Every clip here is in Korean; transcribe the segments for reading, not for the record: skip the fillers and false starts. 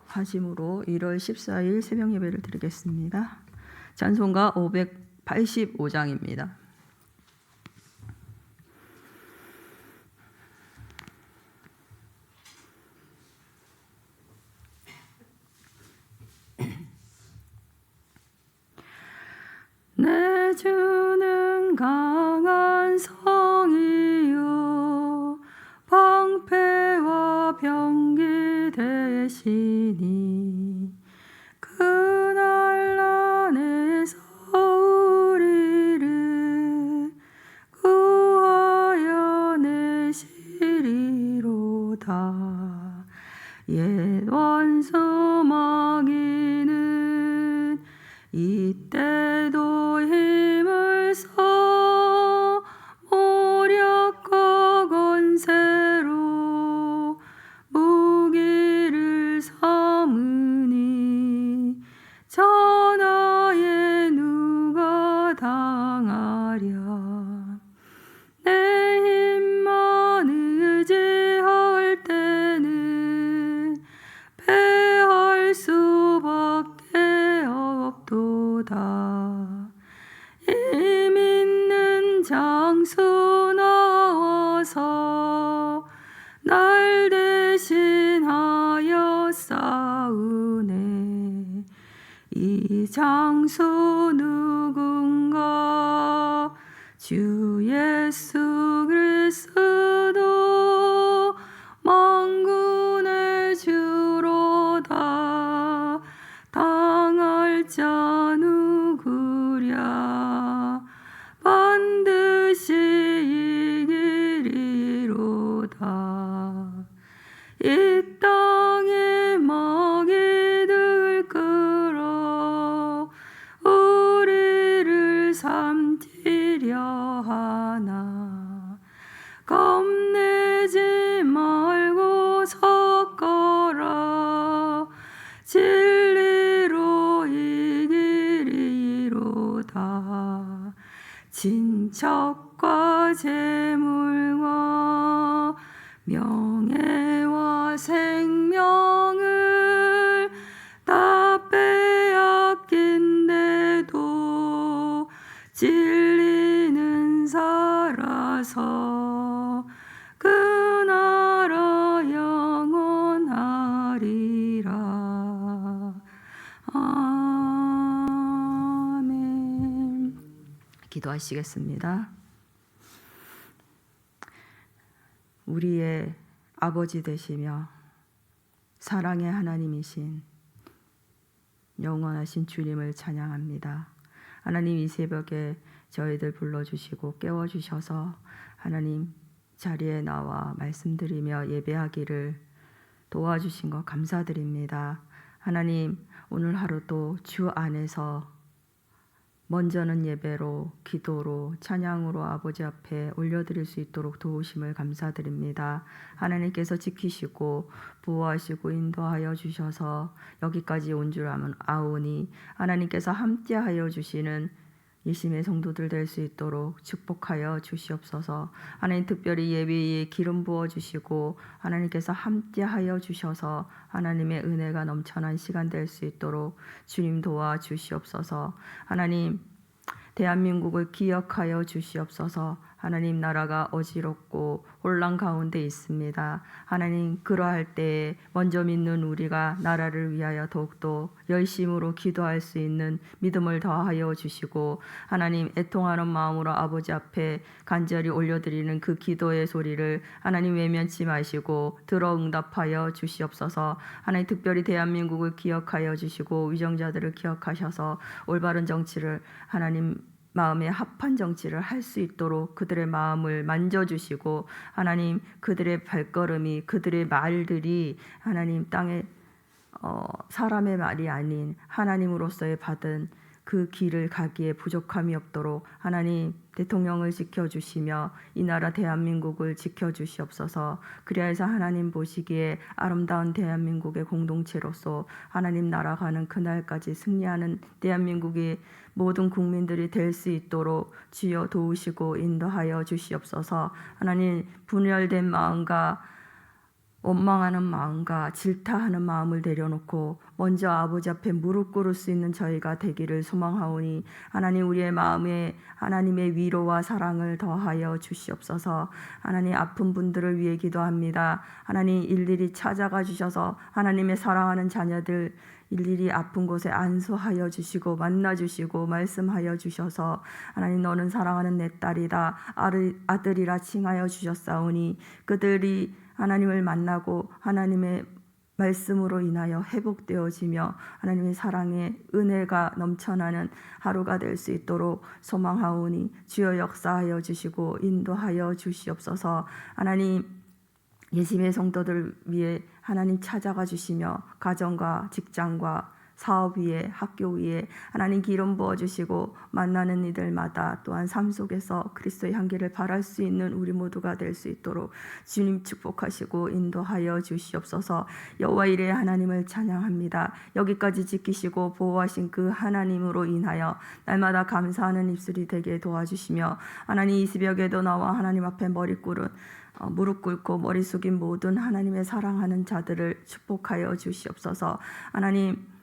하심으로 1월 14일 새벽 예배를 드리겠습니다. 찬송가 585장입니다. 내 주는 강한 성이요 방패와 병기 되시니 그날 안에서 우리를 구하여 내시리로다. 옛 원수 마귀는 이때도 힘을 써 모략과 권세로 무기를 삼으니 전하에 누가 당하랴. 내 힘만 의지할 때는 패할 수밖에 없도다. 이 믿는 장수 나와서 날 대신하여 싸우네. 이 장수 누군가? 주 예수 그리스도 만군의 주로다. 당할 자 누구랴? 반드시 이기리로다. 이 땅에 마귀들 끌어 우리를 삼키려 하나. 겁내지 말고 섰거라. 진리로 이기리로다. 친척과 재물과 명예와 생명을 다 빼앗긴데도 진리는 살아서 그 나라 영원하리라. 아멘. 기도하시겠습니다. 우리의 아버지 되시며 사랑의 하나님이신 영원하신 주님을 찬양합니다. 하나님, 이 새벽에 저희들 불러주시고 깨워주셔서 하나님 자리에 나와 말씀드리며 예배하기를 도와주신 것 감사드립니다. 하나님, 오늘 하루도 주 안에서 먼저는 예배로, 기도로, 찬양으로 아버지 앞에 올려드릴 수 있도록 도우심을 감사드립니다. 하나님께서 지키시고 보호하시고 인도하여 주셔서 여기까지 온 줄 아오니 하나님께서 함께하여 주시는 예심의 성도들 될 수 있도록 축복하여 주시옵소서. 하나님, 특별히 예배에 기름 부어 주시고 하나님께서 함께하여 주셔서 하나님의 은혜가 넘쳐난 시간 될 수 있도록 주님 도와 주시옵소서. 하나님, 대한민국을 기억하여 주시옵소서. 하나님, 나라가 어지럽고 혼란 가운데 있습니다. 하나님, 그러할 때에 먼저 믿는 우리가 나라를 위하여 더욱더 열심으로 기도할 수 있는 믿음을 더하여 주시고 하나님, 애통하는 마음으로 아버지 앞에 간절히 올려드리는 그 기도의 소리를 하나님 외면치 마시고 들어 응답하여 주시옵소서. 하나님, 특별히 대한민국을 기억하여 주시고 위정자들을 기억하셔서 올바른 정치를 하나님 마음에 합한 정치를 할 수 있도록 그들의 마음을 만져주시고 하나님, 그들의 발걸음이, 그들의 말들이 하나님 땅에 사람의 말이 아닌 하나님으로서의 받은 그 길을 가기에 부족함이 없도록 하나님 대통령을 지켜주시며 이 나라 대한민국을 지켜주시옵소서. 그리하여서 하나님 보시기에 아름다운 대한민국의 공동체로서 하나님 나라가는 그날까지 승리하는 대한민국의 모든 국민들이 될 수 있도록 주여 도우시고 인도하여 주시옵소서. 하나님, 분열된 마음과 원망하는 마음과 질타하는 마음을 내려놓고 먼저 아버지 앞에 무릎 꿇을 수 있는 저희가 되기를 소망하오니 하나님 우리의 마음에 하나님의 위로와 사랑을 더하여 주시옵소서. 하나님 아픈 분들을 위해 기도합니다. 하나님 일일이 찾아가 주셔서 하나님의 사랑하는 자녀들 일일이 아픈 곳에 안수하여 주시고 만나 주시고 말씀하여 주셔서 하나님 너는 사랑하는 내 딸이다 아들이라 칭하여 주셨사오니 그들이 하나님을 만나고 하나님의 말씀으로 인하여 회복되어지며 하나님의 사랑의 은혜가 넘쳐나는 하루가 될 수 있도록 소망하오니 주여 역사하여 주시고 인도하여 주시옵소서. 하나님 예심의 성도들 위해 하나님 찾아가 주시며 가정과 직장과 사업 위에 학교 위에 하나님 기름 부어주시고 만나는 이들마다 또한 삶 속에서 그리스도의 향기를 발할 수 있는 우리 모두가 될 수 있도록 주님 축복하시고 인도하여 주시옵소서. 여호와 이레 하나님을 찬양합니다. 여기까지 지키시고 보호하신 그 하나님으로 인하여 날마다 감사하는 입술이 되게 도와주시며 하나님 이 새벽에도 나와 하나님 앞에 무릎 꿇고 머리 숙인 모든 하나님의 사랑하는 자들을 축복하여 주시옵소서. 하나님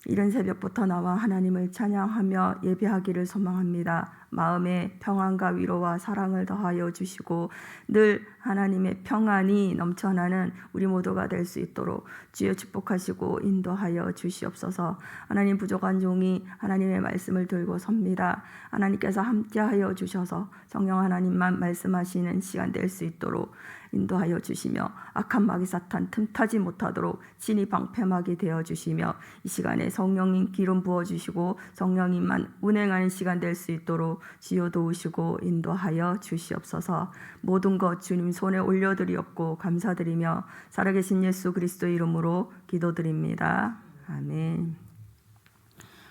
이른 새벽부터 나와 하나님을 찬양하며 예배하기를 소망합니다. 마음에 평안과 위로와 사랑을 더하여 주시고 늘 하나님의 평안이 넘쳐나는 우리 모두가 될 수 있도록 주여 축복하시고 인도하여 주시옵소서. 하나님 부족한 종이 하나님의 말씀을 들고 섭니다. 하나님께서 함께하여 주셔서 성령 하나님만 말씀하시는 시간 될 수 있도록 인도하여 주시며 악한 마귀 사탄 틈타지 못하도록 진이 방패막이 되어 주시며 이 시간에 성령님 기름 부어주시고 성령님만 운행하는 시간 될 수 있도록 주여 도우시고 인도하여 주시옵소서. 모든 것 주님 손에 올려드리옵고 감사드리며 살아계신 예수 그리스도 이름으로 기도드립니다. 아멘.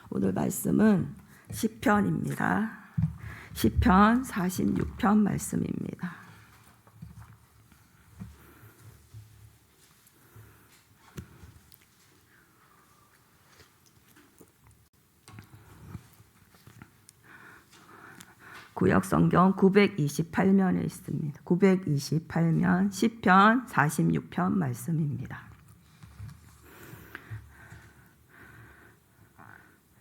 오늘 말씀은 시편입니다. 시편 46편 말씀입니다. 구역성경 928면에 있습니다. 928면 시편 46편 말씀입니다.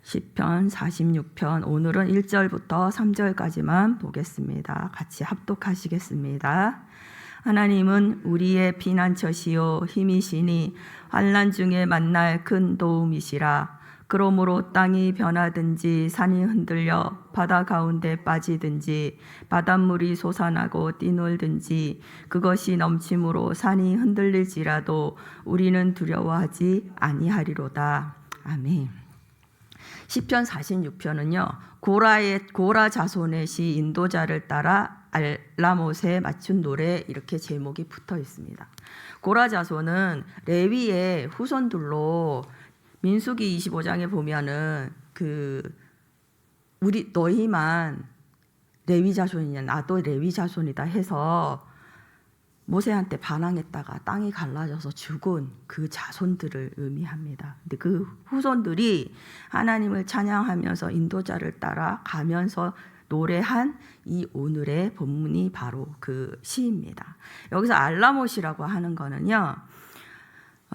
시편 46편 오늘은 1절부터 3절까지만 보겠습니다. 같이 합독하시겠습니다. 하나님은 우리의 피난처시요 힘이시니 환난 중에 만날 큰 도움이시라. 그러므로 땅이 변하든지 산이 흔들려 바다 가운데 빠지든지 바닷물이 솟아나고 뛰놀든지 그것이 넘침으로 산이 흔들릴지라도 우리는 두려워하지 아니하리로다. 아멘. 시편 46편은요 고라 자손의 시 인도자를 따라 알라못에 맞춘 노래 이렇게 제목이 붙어 있습니다. 고라 자손은 레위의 후손들로 민수기 25장에 보면은 너희만 레위 자손이냐 나도 레위 자손이다 해서 모세한테 반항했다가 땅이 갈라져서 죽은 그 자손들을 의미합니다. 근데 그 후손들이 하나님을 찬양하면서 인도자를 따라 가면서 노래한 이 오늘의 본문이 바로 그 시입니다. 여기서 알라못이라고 하는 거는요.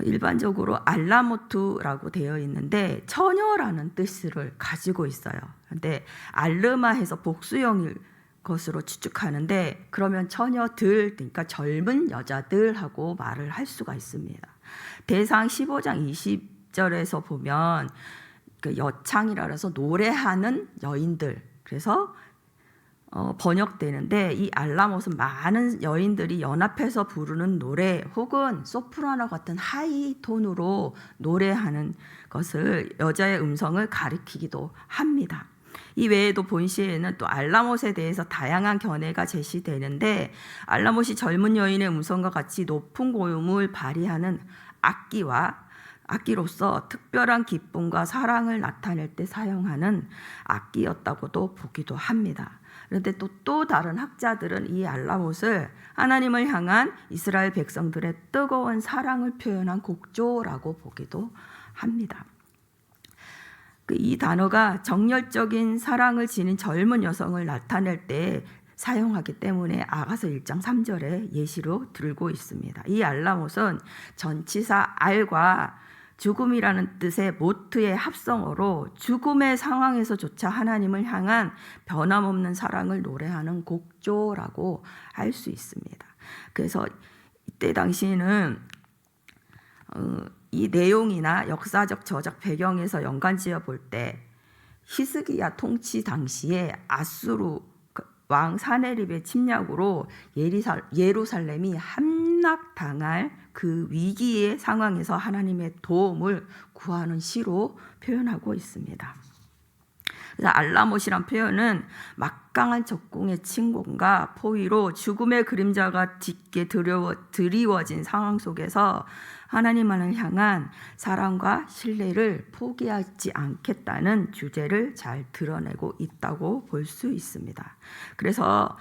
일반적으로 알라모트라고 되어 있는데 처녀라는 뜻을 가지고 있어요. 근데 알르마해서 복수형일 것으로 추측하는데 그러면 처녀들 그러니까 젊은 여자들하고 말을 할 수가 있습니다. 대상 15장 20절에서 보면 여창이라 해서 노래하는 여인들 그래서 번역되는데 이 알라못은 많은 여인들이 연합해서 부르는 노래 혹은 소프라노 같은 하이톤으로 노래하는 것을 여자의 음성을 가리키기도 합니다. 이 외에도 본시에는 또 알라못에 대해서 다양한 견해가 제시되는데 알라못이 젊은 여인의 음성과 같이 높은 고음을 발휘하는 악기로서 특별한 기쁨과 사랑을 나타낼 때 사용하는 악기였다고도 보기도 합니다. 그런데 또 다른 학자들은 이 알라못을 하나님을 향한 이스라엘 백성들의 뜨거운 사랑을 표현한 곡조라고 보기도 합니다. 이 단어가 정열적인 사랑을 지닌 젊은 여성을 나타낼 때 사용하기 때문에 아가서 1장 3절에 예시로 들고 있습니다. 이 알라못은 전치사 알과 죽음이라는 뜻의 모트의 합성어로 죽음의 상황에서조차 하나님을 향한 변함없는 사랑을 노래하는 곡조라고 할 수 있습니다. 그래서 이때 당시에는 이 내용이나 역사적 저작 배경에서 연관지어 볼 때 히스기야 통치 당시에 아수르 왕 사네립의 침략으로 예루살렘이 함락당할 그 위기의 상황에서 하나님의 도움을 구하는 시로 표현하고 있습니다. 그래서 알라못이란 표현은 막강한 적궁의 침공과 포위로 죽음의 그림자가 짙게 드리워진 상황 속에서 하나님만을 향한 사랑과 신뢰를 포기하지 않겠다는 주제를 잘 드러내고 있다고 볼 수 있습니다. 그래서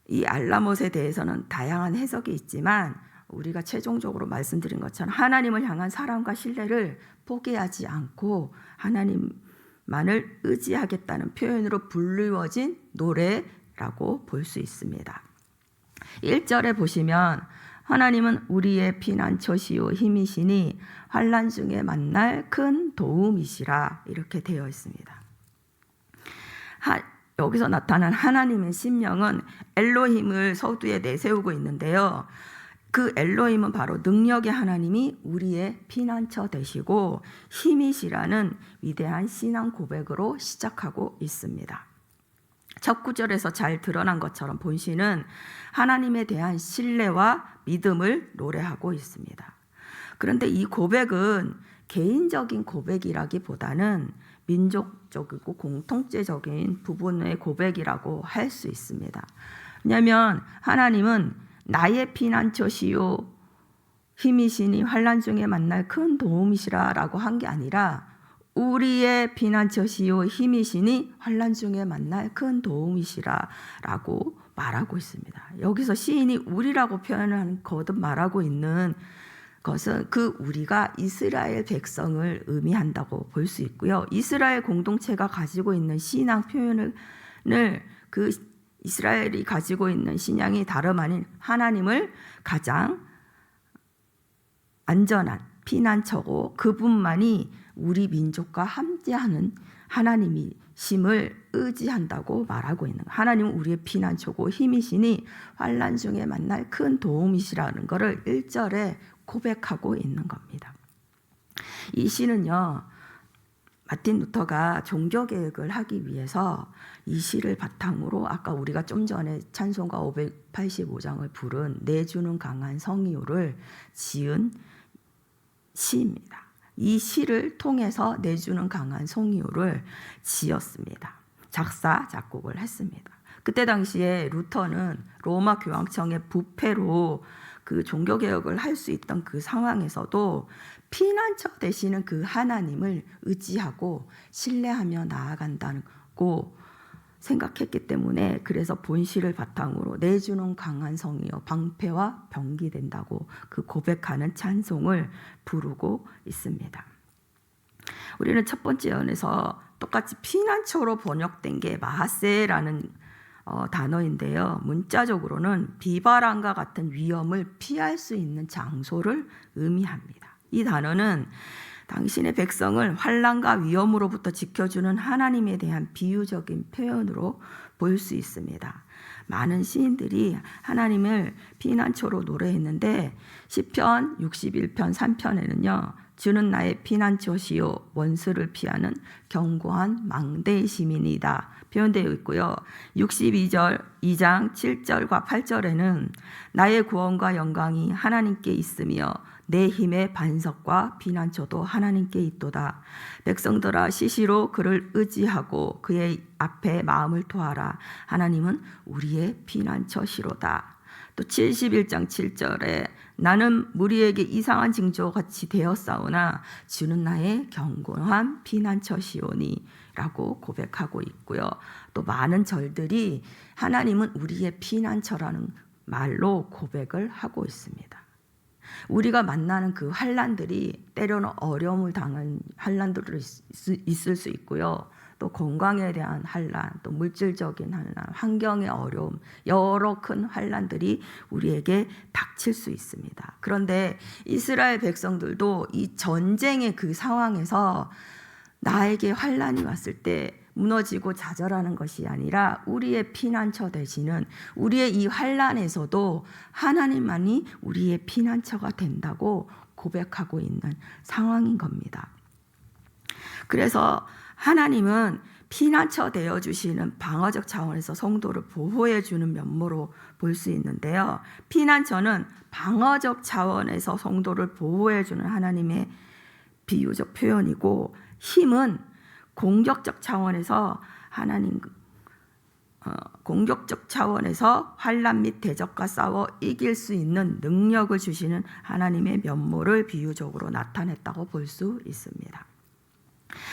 이 알라못에 대해서는 다양한 해석이 있지만 우리가 최종적으로 말씀드린 것처럼 하나님을 향한 사랑과 신뢰를 포기하지 않고 하나님만을 의지하겠다는 표현으로 불리워진 노래라고 볼 수 있습니다. 1절에 보시면 하나님은 우리의 피난처시요 힘이시니 환난 중에 만날 큰 도움이시라 이렇게 되어 있습니다. 여기서 나타난 하나님의 신명은 엘로힘을 서두에 내세우고 있는데요. 그 엘로힘은 바로 능력의 하나님이 우리의 피난처 되시고 힘이시라는 위대한 신앙 고백으로 시작하고 있습니다. 첫 구절에서 잘 드러난 것처럼 본시는 하나님에 대한 신뢰와 믿음을 노래하고 있습니다. 그런데 이 고백은 개인적인 고백이라기보다는 민족적이고 공통체적인 부분의 고백이라고 할 수 있습니다. 왜냐하면 하나님은 나의 피난처시요 힘이시니 환난 중에 만날 큰 도움이시라라고 한 게 아니라 우리의 피난처시요 힘이시니 환난 중에 만날 큰 도움이시라라고 말하고 있습니다. 여기서 시인이 우리라고 표현을 거듭 말하고 있는 것은 그 우리가 이스라엘 백성을 의미한다고 볼 수 있고요. 이스라엘 공동체가 가지고 있는 신앙 표현을 그 이스라엘이 가지고 있는 신앙이 다름 아닌 하나님을 가장 안전한 피난처고 그분만이 우리 민족과 함께하는 하나님이심을 의지한다고 말하고 있는 거예요. 하나님은 우리의 피난처고 힘이시니 환난 중에 만날 큰 도움이시라는 것을 1절에 고백하고 있는 겁니다. 이 시는요, 마틴 루터가 종교개혁을 하기 위해서 이 시를 바탕으로 아까 우리가 좀 전에 찬송가 585장을 부른 내주는 강한 성의요를 지은 시입니다. 이 시를 통해서 내주는 강한 성의요를 지었습니다. 작사, 작곡을 했습니다. 그때 당시에 루터는 로마 교황청의 부패로 그 종교개혁을 할 수 있던 그 상황에서도 피난처 되시는 그 하나님을 의지하고 신뢰하며 나아간다고 생각했기 때문에 그래서 본시를 바탕으로 내주는 강한 성이여 방패와 병기 된다고 그 고백하는 찬송을 부르고 있습니다. 우리는 첫 번째 연에서 똑같이 피난처로 번역된 게 마하세라는 단어인데요. 문자적으로는 비바람과 같은 위험을 피할 수 있는 장소를 의미합니다. 이 단어는 당신의 백성을 환난과 위험으로부터 지켜주는 하나님에 대한 비유적인 표현으로 볼 수 있습니다. 많은 시인들이 하나님을 피난처로 노래했는데 시편 61편 3편에는요. 주는 나의 피난처시요 원수를 피하는 견고한 망대의 시민이다 표현되어 있고요. 62절 2장 7절과 8절에는 나의 구원과 영광이 하나님께 있으며 내 힘의 반석과 피난처도 하나님께 있도다. 백성들아 시시로 그를 의지하고 그의 앞에 마음을 토하라. 하나님은 우리의 피난처시로다. 또 71장 7절에 나는 무리에게 이상한 징조와 같이 되었사오나 주는 나의 견고한 피난처시오니 라고 고백하고 있고요. 또 많은 절들이 하나님은 우리의 피난처라는 말로 고백을 하고 있습니다. 우리가 만나는 그 환난들이 때로는 어려움을 당한 환난들이 있을 수 있고요. 또 건강에 대한 환난, 또 물질적인 환난, 환경의 어려움, 여러 큰 환난들이 우리에게 닥칠 수 있습니다. 그런데 이스라엘 백성들도 이 전쟁의 그 상황에서 나에게 환난이 왔을 때 무너지고 좌절하는 것이 아니라 우리의 피난처 되시는, 우리의 이 환난에서도 하나님만이 우리의 피난처가 된다고 고백하고 있는 상황인 겁니다. 그래서 하나님은 피난처 되어주시는 방어적 차원에서 성도를 보호해주는 면모로 볼 수 있는데요. 피난처는 방어적 차원에서 성도를 보호해주는 하나님의 비유적 표현이고, 힘은 공격적 차원에서 공격적 차원에서 환난 및 대적과 싸워 이길 수 있는 능력을 주시는 하나님의 면모를 비유적으로 나타냈다고 볼 수 있습니다.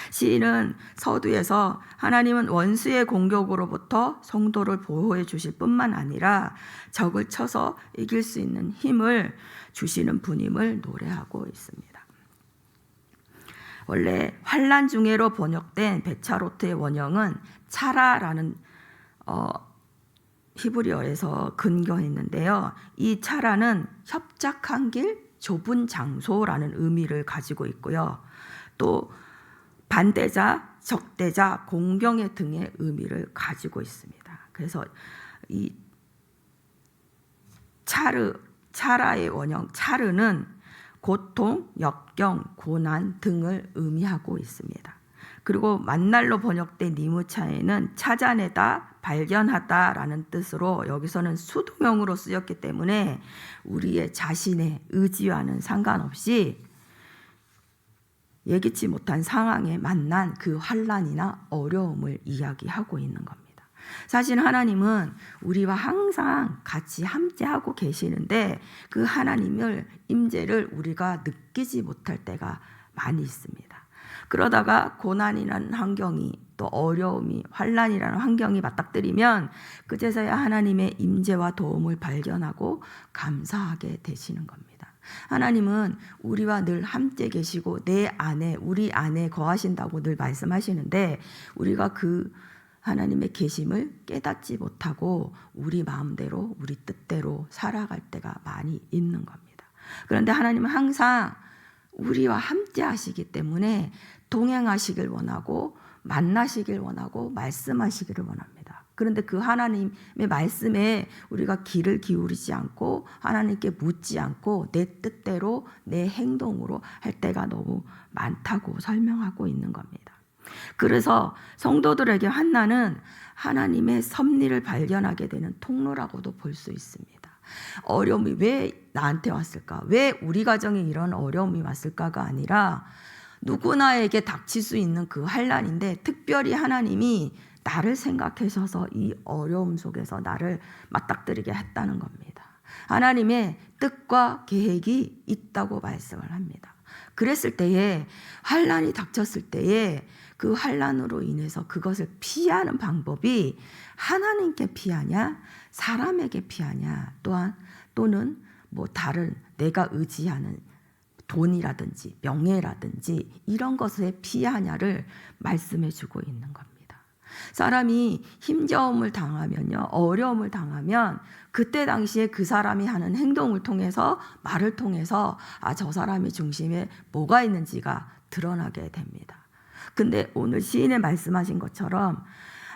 시인은 서두에서 하나님은 원수의 공격으로부터 성도를 보호해 주실 뿐만 아니라 적을 쳐서 이길 수 있는 힘을 주시는 분임을 노래하고 있습니다. 원래 환난 중에로 번역된 베차로트의 원형은 차라라는 히브리어에서 근거했는데요. 이 차라는 협착한 길, 좁은 장소라는 의미를 가지고 있고요. 또 반대자, 적대자, 공경의 등의 의미를 가지고 있습니다. 그래서 이 차라의 원형 차르는 고통, 역경, 고난 등을 의미하고 있습니다. 그리고 만날로 번역된 니무차에는 찾아내다, 발견하다라는 뜻으로 여기서는 수동형으로 쓰였기 때문에 우리의 자신의 의지와는 상관없이 예기치 못한 상황에 만난 그 환난이나 어려움을 이야기하고 있는 겁니다. 사실 하나님은 우리와 항상 같이 함께하고 계시는데 그 하나님을 임재를 우리가 느끼지 못할 때가 많이 있습니다. 그러다가 고난이라는 환경이, 또 어려움이, 환난이라는 환경이 맞닥뜨리면 그제서야 하나님의 임재와 도움을 발견하고 감사하게 되시는 겁니다. 하나님은 우리와 늘 함께 계시고 내 안에, 우리 안에 거하신다고 늘 말씀하시는데 우리가 그 하나님의 계심을 깨닫지 못하고 우리 마음대로, 우리 뜻대로 살아갈 때가 많이 있는 겁니다. 그런데 하나님은 항상 우리와 함께 하시기 때문에 동행하시길 원하고 만나시길 원하고 말씀하시기를 원합니다. 그런데 그 하나님의 말씀에 우리가 귀를 기울이지 않고 하나님께 묻지 않고 내 뜻대로 내 행동으로 할 때가 너무 많다고 설명하고 있는 겁니다. 그래서 성도들에게 환난은 하나님의 섭리를 발견하게 되는 통로라고도 볼 수 있습니다. 어려움이 왜 나한테 왔을까? 왜 우리 가정에 이런 어려움이 왔을까가 아니라 누구나에게 닥칠 수 있는 그 환난인데 특별히 하나님이 나를 생각하셔서 이 어려움 속에서 나를 맞닥뜨리게 했다는 겁니다. 하나님의 뜻과 계획이 있다고 말씀을 합니다. 그랬을 때에 환난이 닥쳤을 때에 그 환난으로 인해서 그것을 피하는 방법이 하나님께 피하냐, 사람에게 피하냐, 또는 다른 내가 의지하는 돈이라든지 명예라든지 이런 것에 피하냐를 말씀해 주고 있는 겁니다. 사람이 힘겨움을 당하면요, 어려움을 당하면 그때 당시에 그 사람이 하는 행동을 통해서, 말을 통해서 저 사람의 중심에 뭐가 있는지가 드러나게 됩니다. 근데 오늘 시인의 말씀하신 것처럼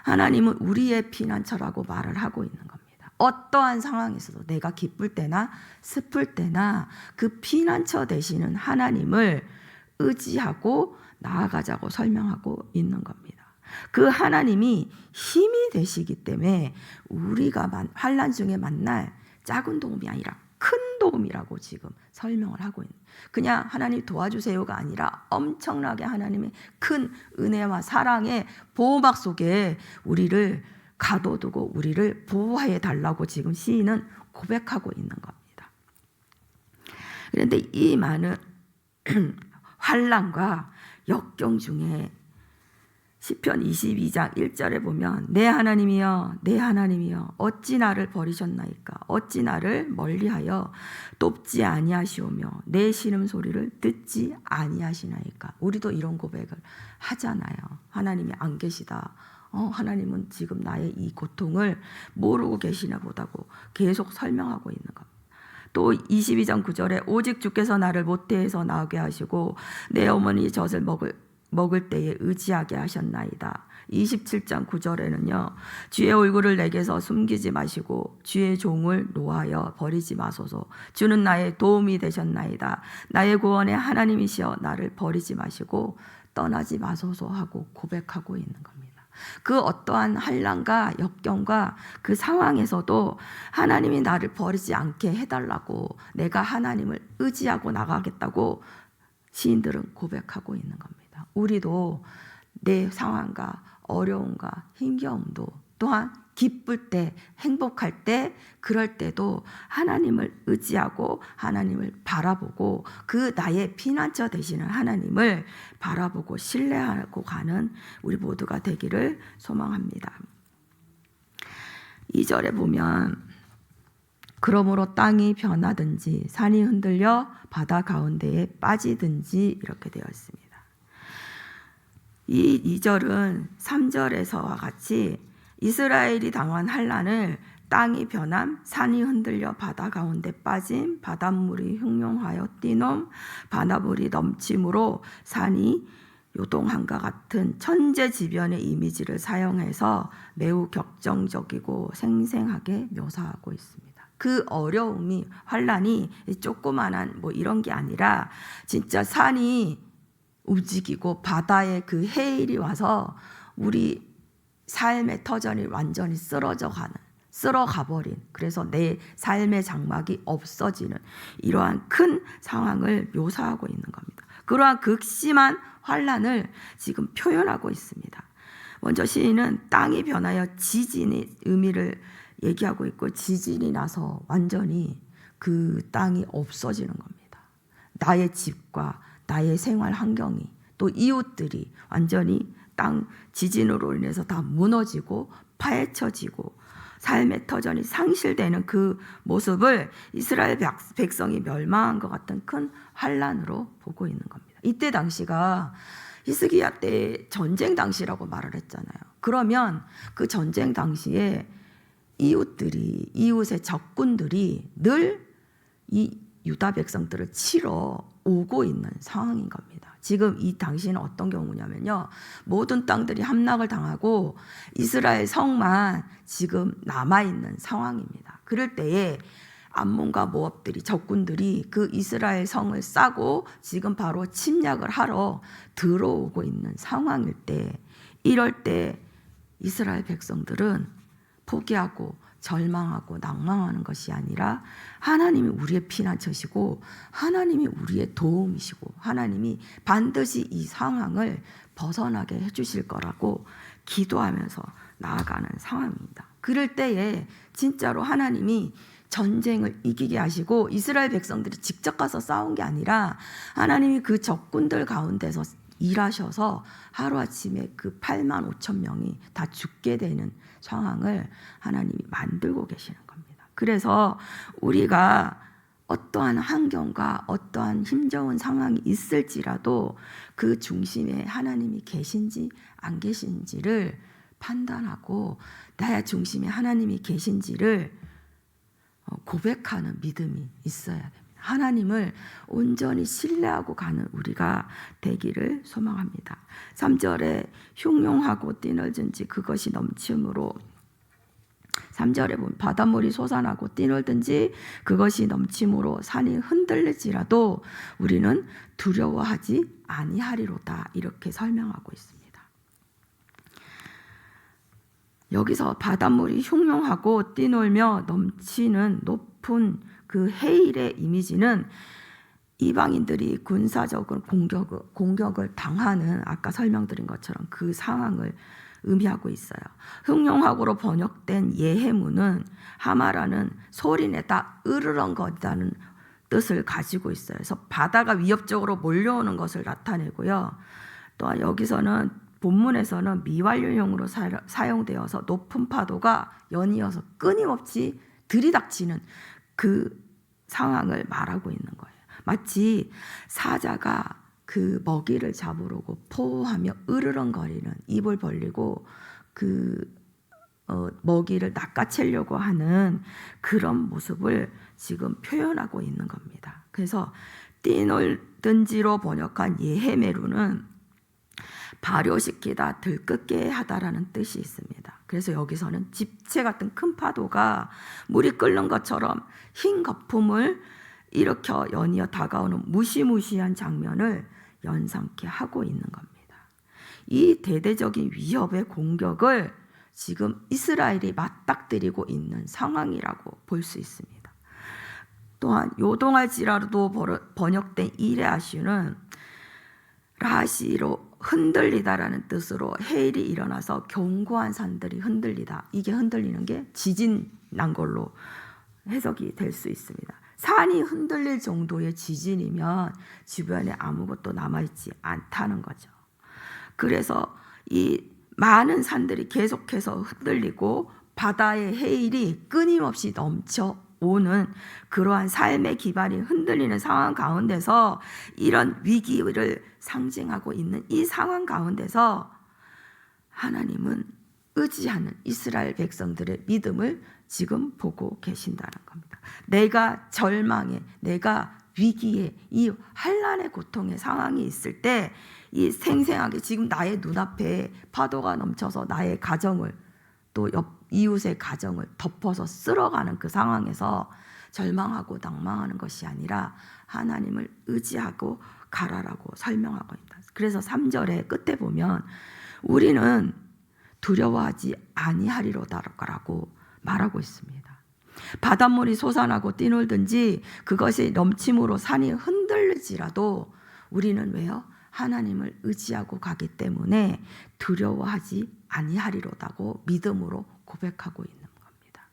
하나님은 우리의 피난처라고 말을 하고 있는 겁니다. 어떠한 상황에서도 내가 기쁠 때나 슬플 때나 그 피난처 되시는 하나님을 의지하고 나아가자고 설명하고 있는 겁니다. 그 하나님이 힘이 되시기 때문에 우리가 환난 중에 만날 작은 도움이 아니라 큰 도움이라고 지금 설명을 하고 있는, 그냥 하나님 도와주세요가 아니라 엄청나게 하나님의 큰 은혜와 사랑의 보호막 속에 우리를 가둬두고 우리를 보호해 달라고 지금 시인은 고백하고 있는 겁니다. 그런데 이 많은 환난과 역경 중에 시편 22장 1절에 보면 내 하나님이여 내 하나님이여 어찌 나를 버리셨나이까 어찌 나를 멀리하여 돕지 아니하시오며 내 신음소리를 듣지 아니하시나이까. 우리도 이런 고백을 하잖아요. 하나님이 안 계시다. 하나님은 지금 나의 이 고통을 모르고 계시나 보다고 계속 설명하고 있는 겁니다. 또 22장 9절에 오직 주께서 나를 모태에서 나오게 하시고 내 어머니 젖을 먹을 때에 의지하게 하셨나이다. 27장 9절에는요. 주의 얼굴을 내게서 숨기지 마시고 주의 종을 노하여 버리지 마소서. 주는 나의 도움이 되셨나이다. 나의 구원의 하나님이시여 나를 버리지 마시고 떠나지 마소서 하고 고백하고 있는 겁니다. 그 어떠한 환난과 역경과 그 상황에서도 하나님이 나를 버리지 않게 해달라고 내가 하나님을 의지하고 나가겠다고 시인들은 고백하고 있는 겁니다. 우리도 내 상황과 어려움과 힘겨움도 또한 기쁠 때 행복할 때 그럴 때도 하나님을 의지하고 하나님을 바라보고 그 나의 피난처 되시는 하나님을 바라보고 신뢰하고 가는 우리 모두가 되기를 소망합니다. 2절에 보면 그러므로 땅이 변하든지 산이 흔들려 바다 가운데에 빠지든지 이렇게 되어 있습니다. 이 2절은 3절에서와 같이 이스라엘이 당한 환난을 땅이 변함, 산이 흔들려 바다 가운데 빠짐, 바닷물이 흉용하여 뛰놈, 바닷물이 넘침으로 산이 요동함과 같은 천재지변의 이미지를 사용해서 매우 격정적이고 생생하게 묘사하고 있습니다. 그 어려움이 환난이 조그만한 뭐 이런 게 아니라 진짜 산이 움직이고 바다에 그 해일이 와서 우리 삶의 터전이 완전히 쓸어가버린, 그래서 내 삶의 장막이 없어지는 이러한 큰 상황을 묘사하고 있는 겁니다. 그러한 극심한 환난을 지금 표현하고 있습니다. 먼저 시인은 땅이 변하여 지진의 의미를 얘기하고 있고, 지진이 나서 완전히 그 땅이 없어지는 겁니다. 나의 집과 나의 생활 환경이 또 이웃들이 완전히 땅 지진으로 인해서 다 무너지고 파헤쳐지고 삶의 터전이 상실되는 그 모습을 이스라엘 백성이 멸망한 것 같은 큰 환난으로 보고 있는 겁니다. 이때 당시가 히스기야 때 전쟁 당시라고 말을 했잖아요. 그러면 그 전쟁 당시에 이웃의 적군들이 늘 이 유다 백성들을 치러 오고 있는 상황인 겁니다. 지금 이 당시는 어떤 경우냐면요, 모든 땅들이 함락을 당하고 이스라엘 성만 지금 남아있는 상황입니다. 그럴 때에 암몬과 모압들이, 적군들이 그 이스라엘 성을 싸고 지금 바로 침략을 하러 들어오고 있는 상황일 때, 이럴 때 이스라엘 백성들은 포기하고 절망하고 낭망하는 것이 아니라 하나님이 우리의 피난처시고 하나님이 우리의 도움이시고 하나님이 반드시 이 상황을 벗어나게 해주실 거라고 기도하면서 나아가는 상황입니다. 그럴 때에 진짜로 하나님이 전쟁을 이기게 하시고 이스라엘 백성들이 직접 가서 싸운 게 아니라 하나님이 그 적군들 가운데서 일하셔서 하루아침에 그 8만 5천 명이 다 죽게 되는 상황을 하나님이 만들고 계시는 겁니다. 그래서 우리가 어떠한 환경과 어떠한 힘겨운 상황이 있을지라도 그 중심에 하나님이 계신지 안 계신지를 판단하고 나의 중심에 하나님이 계신지를 고백하는 믿음이 있어야 됩니다. 하나님을 온전히 신뢰하고 가는 우리가 되기를 소망합니다. 3절에 흉용하고 뛰놀든지 그것이 넘침으로, 3절에 보면 바닷물이 솟아나고 뛰놀든지 그것이 넘침으로 산이 흔들릴지라도 우리는 두려워하지 아니하리로다, 이렇게 설명하고 있습니다. 여기서 바닷물이 흉용하고 뛰놀며 넘치는 높은 그 해일의 이미지는 이방인들이 군사적으로 공격을 당하는, 아까 설명드린 것처럼 그 상황을 의미하고 있어요. 흉용하고로 번역된 예해문은 하마라는 소리내다 으르렁거리다는 뜻을 가지고 있어요. 그래서 바다가 위협적으로 몰려오는 것을 나타내고요. 또 여기서는 본문에서는 미완료형으로 사용되어서 높은 파도가 연이어서 끊임없이 들이닥치는 그 상황을 말하고 있는 거예요. 마치 사자가 그 먹이를 잡으려고 포하며 으르렁거리는, 입을 벌리고 그 먹이를 낚아채려고 하는 그런 모습을 지금 표현하고 있는 겁니다. 그래서 띠놀든지로 번역한 예헤메루는 발효시키다, 들끓게 하다라는 뜻이 있습니다. 그래서 여기서는 집체 같은 큰 파도가 물이 끓는 것처럼 흰 거품을 일으켜 연이어 다가오는 무시무시한 장면을 연상케 하고 있는 겁니다. 이 대대적인 위협의 공격을 지금 이스라엘이 맞닥뜨리고 있는 상황이라고 볼 수 있습니다. 또한 요동할지라도 번역된 이레아슈는 라시로 흔들리다라는 뜻으로 해일이 일어나서 견고한 산들이 흔들리다. 이게 흔들리는 게 지진 난 걸로 해석이 될 수 있습니다. 산이 흔들릴 정도의 지진이면 주변에 아무것도 남아있지 않다는 거죠. 그래서 이 많은 산들이 계속해서 흔들리고 바다의 해일이 끊임없이 넘쳐오는 그러한 삶의 기반이 흔들리는 상황 가운데서 이런 위기를 상징하고 있는 이 상황 가운데서 하나님은 의지하는 이스라엘 백성들의 믿음을 지금 보고 계신다는 겁니다. 내가 절망에, 내가 위기에, 이 환난의 고통의 상황이 있을 때 이 생생하게 지금 나의 눈앞에 파도가 넘쳐서 나의 가정을, 또 옆 이웃의 가정을 덮어서 쓸어가는 그 상황에서 절망하고 낭망하는 것이 아니라 하나님을 의지하고 가라라고 설명하고 있다. 그래서 3절의 끝에 보면 우리는 두려워하지 아니하리로다라고 말하고 있습니다. 바닷물이 솟아나고 뛰놀든지 그것이 넘침으로 산이 흔들리지라도 우리는 왜요? 하나님을 의지하고 가기 때문에 두려워하지 아니하리로다고 믿음으로 고백하고 있는 겁니다.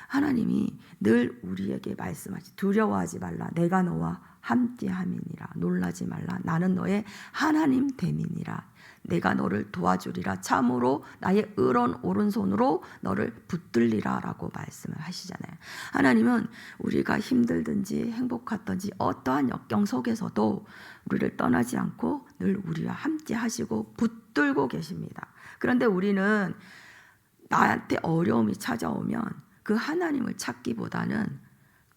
하나님이 늘 우리에게 말씀하시, 두려워하지 말라, 내가 너와 함께함이니라, 놀라지 말라, 나는 너의 하나님 됨이니라, 내가 너를 도와주리라, 참으로 나의 의로운 오른손으로 너를 붙들리라 라고 말씀을 하시잖아요. 하나님은 우리가 힘들든지 행복하든지 어떠한 역경 속에서도 우리를 떠나지 않고 늘 우리와 함께 하시고 붙들고 계십니다. 그런데 우리는 나한테 어려움이 찾아오면 그 하나님을 찾기보다는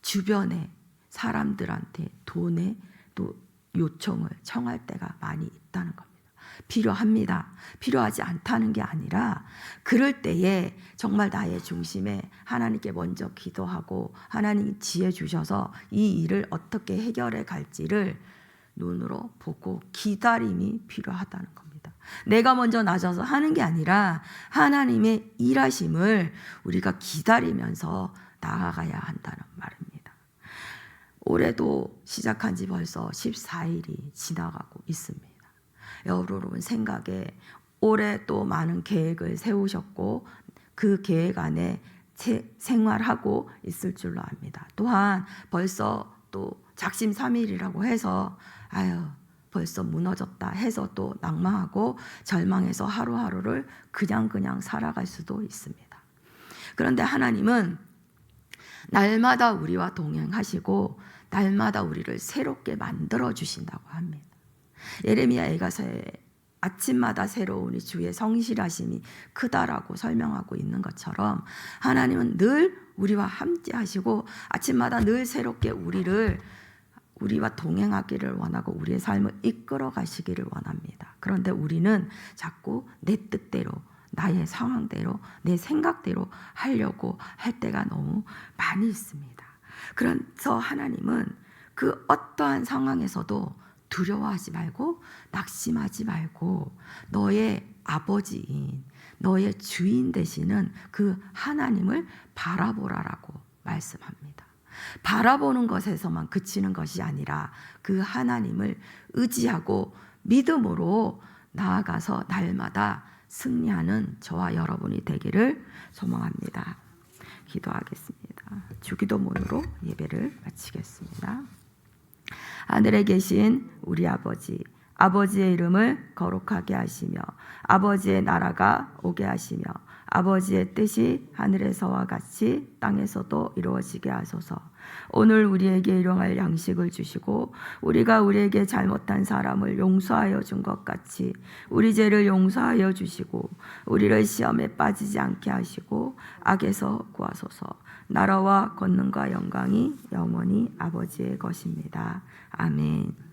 주변에 사람들한테 돈에 또 요청을 청할 때가 많이 있다는 겁니다. 필요합니다. 필요하지 않다는 게 아니라 그럴 때에 정말 나의 중심에 하나님께 먼저 기도하고 하나님이 지혜 주셔서 이 일을 어떻게 해결해 갈지를 눈으로 보고 기다림이 필요하다는 겁니다. 내가 먼저 나서서 하는 게 아니라 하나님의 일하심을 우리가 기다리면서 나아가야 한다는 말입니다. 올해도 시작한 지 벌써 14일이 지나가고 있습니다. 여러분 생각에 올해 또 많은 계획을 세우셨고 그 계획 안에 생활하고 있을 줄로 압니다. 또한 벌써 또 작심삼일이라고 해서 벌써 무너졌다 해서 또 낭망하고 절망해서 하루하루를 그냥 살아갈 수도 있습니다. 그런데 하나님은 날마다 우리와 동행하시고 날마다 우리를 새롭게 만들어 주신다고 합니다. 예레미야 애가서에 아침마다 새로우니 주의 성실하심이 크다라고 설명하고 있는 것처럼 하나님은 늘 우리와 함께 하시고 아침마다 늘 새롭게 우리와 동행하기를 원하고 우리의 삶을 이끌어 가시기를 원합니다. 그런데 우리는 자꾸 내 뜻대로, 나의 상황대로, 내 생각대로 하려고 할 때가 너무 많이 있습니다. 그래서 하나님은 그 어떠한 상황에서도 두려워하지 말고 낙심하지 말고 너의 아버지인, 너의 주인 되시는 그 하나님을 바라보라라고 말씀합니다. 바라보는 것에서만 그치는 것이 아니라 그 하나님을 의지하고 믿음으로 나아가서 날마다 승리하는 저와 여러분이 되기를 소망합니다. 기도하겠습니다. 주기도문으로 예배를 마치겠습니다. 하늘에 계신 우리 아버지, 아버지의 이름을 거룩하게 하시며 아버지의 나라가 오게 하시며 아버지의 뜻이 하늘에서와 같이 땅에서도 이루어지게 하소서. 오늘 우리에게 일용할 양식을 주시고 우리가 우리에게 잘못한 사람을 용서하여 준 것 같이 우리 죄를 용서하여 주시고 우리를 시험에 빠지지 않게 하시고 악에서 구하소서. 나라와 권능과 영광이 영원히 아버지의 것입니다. 아멘.